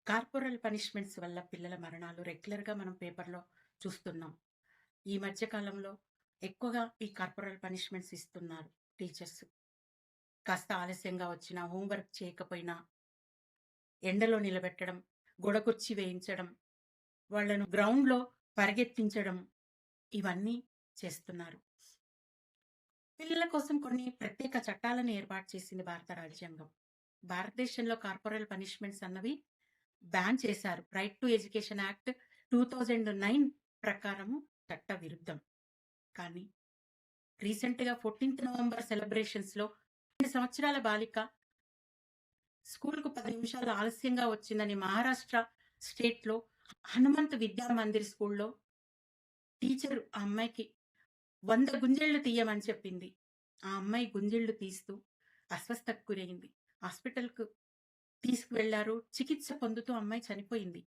Corporal punishments వల్ల పిల్లల మరణాలు రెగ్యులర్‌గా మనం పేపర్‌లో చూస్తున్నాం. ఈ మధ్య కాలంలో ఎక్కువగా ఈ కార్పొరల్ పనిష్మెంట్స్ ఇస్తున్నారు టీచర్స్. కాస్త ఆలస్యంగా వచ్చినా, హోమ్ వర్క్ చేయకపోయినా ఎండలో నిలబెట్టడం, గొడకుర్చీ వేయించడం, వాళ్ళను గ్రౌండ్‌లో పరిగెత్తించడం ఇవన్నీ చేస్తున్నారు. పిల్లల కోసం కొన్ని ప్రత్యేక చట్టాలను ఏర్పాటు చేసింది భారత రాజ్యాంగం. భారతదేశంలో కార్పొరల్ పనిష్మెంట్స్ అన్నవి బ్యాన్ చేశారు. రైట్ టు ఎడ్యుకేషన్ యాక్ట్ 2009 ప్రకారము చట్ట విరుద్ధం. కానీ రీసెంట్‌గా 14థ్ నవంబర్ సెలబ్రేషన్స్‌లో 2 సంవత్సరాల బాలిక స్కూలుకు 10 నిమిషాలు ఆలస్యంగా వచ్చిందని మహారాష్ట్ర స్టేట్‌లో హనుమంత్ విద్యా మందిర్ స్కూల్‌లో టీచరు ఆ అమ్మాయికి 100 గుంజళ్ళు తీయమని చెప్పింది. ఆ అమ్మాయి గుంజళ్ళు తీస్తూ అస్వస్థతకు గురైంది. హాస్పిటల్‌కు తీసుకువెళ్లారు. చికిత్స పొందుతూ అమ్మాయి చనిపోయింది.